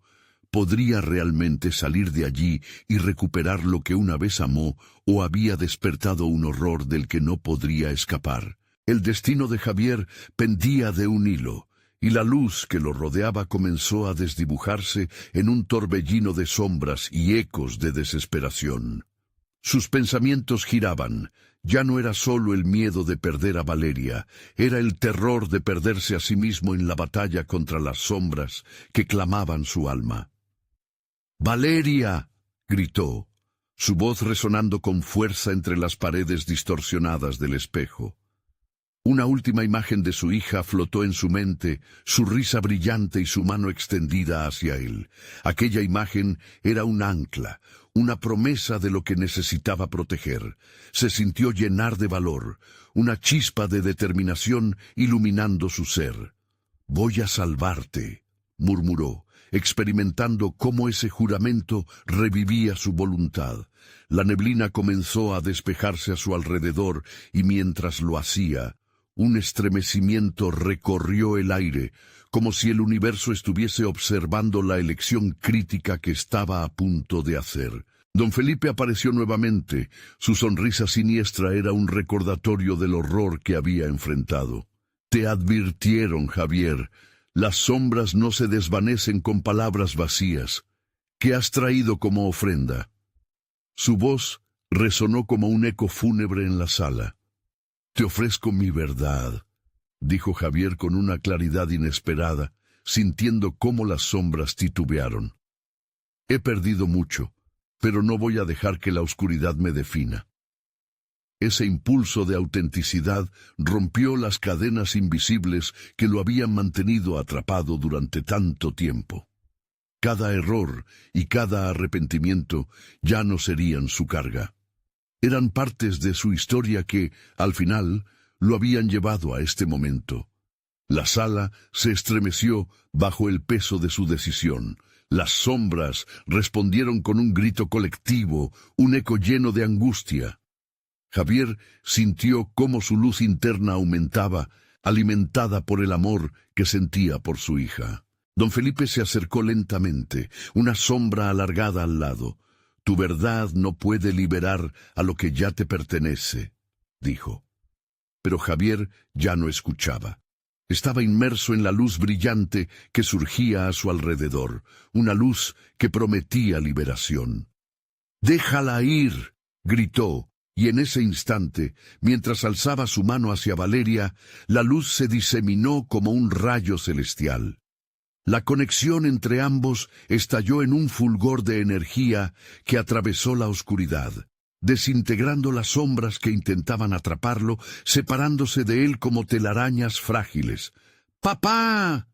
¿Podría realmente salir de allí y recuperar lo que una vez amó, o había despertado un horror del que no podría escapar? El destino de Javier pendía de un hilo, y la luz que lo rodeaba comenzó a desdibujarse en un torbellino de sombras y ecos de desesperación. Sus pensamientos giraban. Ya no era solo el miedo de perder a Valeria, era el terror de perderse a sí mismo en la batalla contra las sombras que clamaban su alma. «¡Valeria!», gritó, su voz resonando con fuerza entre las paredes distorsionadas del espejo. Una última imagen de su hija flotó en su mente, su risa brillante y su mano extendida hacia él. Aquella imagen era un ancla, una promesa de lo que necesitaba proteger. Se sintió llenar de valor, una chispa de determinación iluminando su ser. «Voy a salvarte», murmuró, experimentando cómo ese juramento revivía su voluntad. La neblina comenzó a despejarse a su alrededor y mientras lo hacía, un estremecimiento recorrió el aire, como si el universo estuviese observando la elección crítica que estaba a punto de hacer. Don Felipe apareció nuevamente. Su sonrisa siniestra era un recordatorio del horror que había enfrentado. «Te advirtieron, Javier. Las sombras no se desvanecen con palabras vacías. ¿Qué has traído como ofrenda?» Su voz resonó como un eco fúnebre en la sala. «Te ofrezco mi verdad», dijo Javier con una claridad inesperada, sintiendo cómo las sombras titubearon. «He perdido mucho, pero no voy a dejar que la oscuridad me defina». Ese impulso de autenticidad rompió las cadenas invisibles que lo habían mantenido atrapado durante tanto tiempo. Cada error y cada arrepentimiento ya no serían su carga. Eran partes de su historia que, al final, lo habían llevado a este momento. La sala se estremeció bajo el peso de su decisión. Las sombras respondieron con un grito colectivo, un eco lleno de angustia. Javier sintió cómo su luz interna aumentaba, alimentada por el amor que sentía por su hija. Don Felipe se acercó lentamente, una sombra alargada al lado. «Tu verdad no puede liberar a lo que ya te pertenece», dijo. Pero Javier ya no escuchaba. Estaba inmerso en la luz brillante que surgía a su alrededor, una luz que prometía liberación. «¡Déjala ir!», gritó, y en ese instante, mientras alzaba su mano hacia Valeria, la luz se diseminó como un rayo celestial. La conexión entre ambos estalló en un fulgor de energía que atravesó la oscuridad, desintegrando las sombras que intentaban atraparlo, separándose de él como telarañas frágiles. «¡Papá!».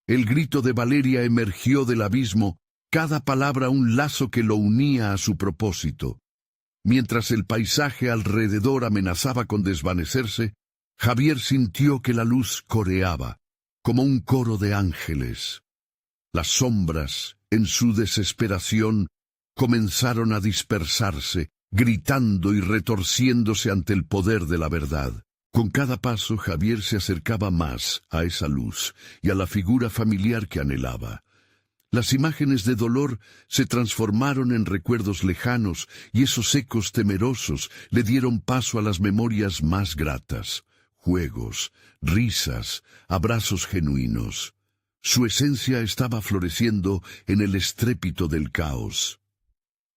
El grito de Valeria emergió del abismo, cada palabra un lazo que lo unía a su propósito. Mientras el paisaje alrededor amenazaba con desvanecerse, Javier sintió que la luz coreaba, como un coro de ángeles. Las sombras, en su desesperación, comenzaron a dispersarse, gritando y retorciéndose ante el poder de la verdad. Con cada paso Javier se acercaba más a esa luz y a la figura familiar que anhelaba. Las imágenes de dolor se transformaron en recuerdos lejanos y esos ecos temerosos le dieron paso a las memorias más gratas. Juegos, risas, abrazos genuinos. Su esencia estaba floreciendo en el estrépito del caos.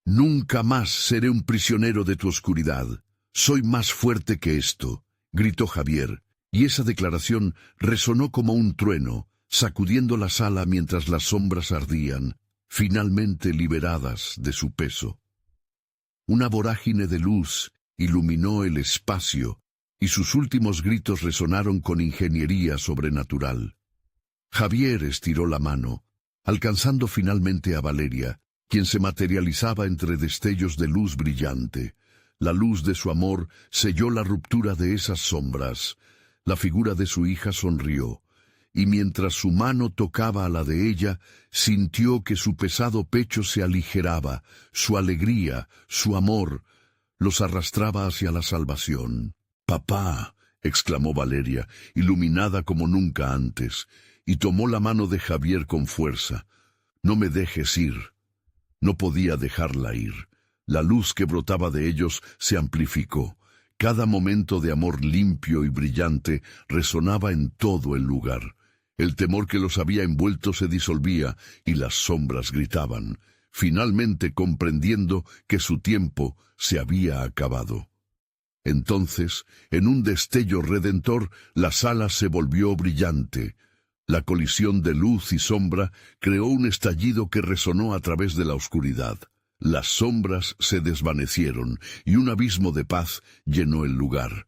«Nunca más seré un prisionero de tu oscuridad. Soy más fuerte que esto», gritó Javier, y esa declaración resonó como un trueno, sacudiendo la sala mientras las sombras ardían, finalmente liberadas de su peso. Una vorágine de luz iluminó el espacio, y sus últimos gritos resonaron con ingeniería sobrenatural. Javier estiró la mano, alcanzando finalmente a Valeria, quien se materializaba entre destellos de luz brillante. La luz de su amor selló la ruptura de esas sombras. La figura de su hija sonrió, y mientras su mano tocaba a la de ella, sintió que su pesado pecho se aligeraba, su alegría, su amor, los arrastraba hacia la salvación. «Papá», exclamó Valeria, iluminada como nunca antes, y tomó la mano de Javier con fuerza. «No me dejes ir». No podía dejarla ir. La luz que brotaba de ellos se amplificó. Cada momento de amor limpio y brillante resonaba en todo el lugar. El temor que los había envuelto se disolvía y las sombras gritaban, finalmente comprendiendo que su tiempo se había acabado. Entonces, en un destello redentor, la sala se volvió brillante. La colisión de luz y sombra creó un estallido que resonó a través de la oscuridad. Las sombras se desvanecieron y un abismo de paz llenó el lugar.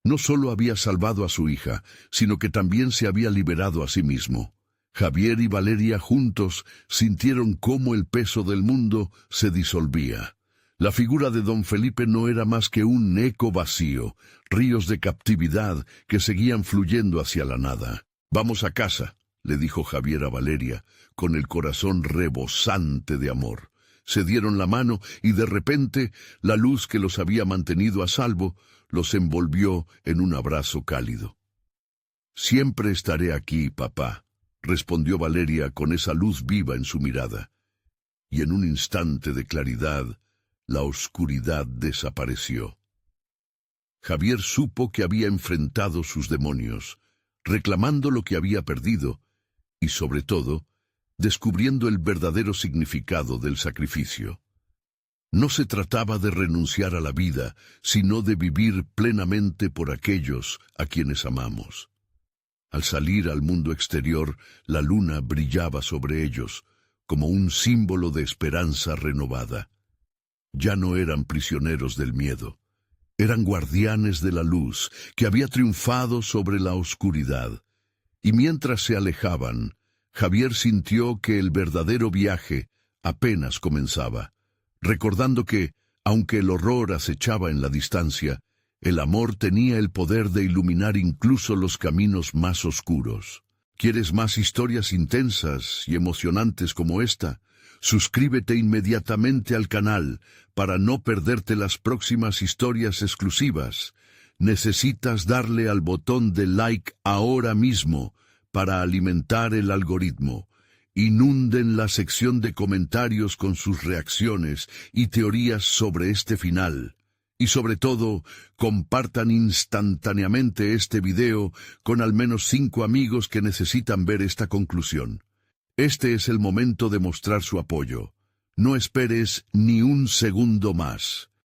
No solo había salvado a su hija, sino que también se había liberado a sí mismo. Javier y Valeria juntos sintieron cómo el peso del mundo se disolvía. La figura de don Felipe no era más que un eco vacío, ríos de captividad que seguían fluyendo hacia la nada. «Vamos a casa», le dijo Javier a Valeria, con el corazón rebosante de amor. Se dieron la mano y de repente la luz que los había mantenido a salvo los envolvió en un abrazo cálido. «Siempre estaré aquí, papá», respondió Valeria con esa luz viva en su mirada. Y en un instante de claridad, la oscuridad desapareció. Javier supo que había enfrentado sus demonios, reclamando lo que había perdido, y sobre todo, descubriendo el verdadero significado del sacrificio. No se trataba de renunciar a la vida, sino de vivir plenamente por aquellos a quienes amamos. Al salir al mundo exterior, la luna brillaba sobre ellos, como un símbolo de esperanza renovada. Ya no eran prisioneros del miedo. Eran guardianes de la luz que había triunfado sobre la oscuridad. Y mientras se alejaban, Javier sintió que el verdadero viaje apenas comenzaba, recordando que, aunque el horror acechaba en la distancia, el amor tenía el poder de iluminar incluso los caminos más oscuros. ¿Quieres más historias intensas y emocionantes como esta? Suscríbete inmediatamente al canal para no perderte las próximas historias exclusivas. Necesitas darle al botón de like ahora mismo para alimentar el algoritmo. Inunden la sección de comentarios con sus reacciones y teorías sobre este final. Y sobre todo, compartan instantáneamente este video con al menos 5 amigos que necesitan ver esta conclusión. Este es el momento de mostrar su apoyo. No esperes ni un segundo más.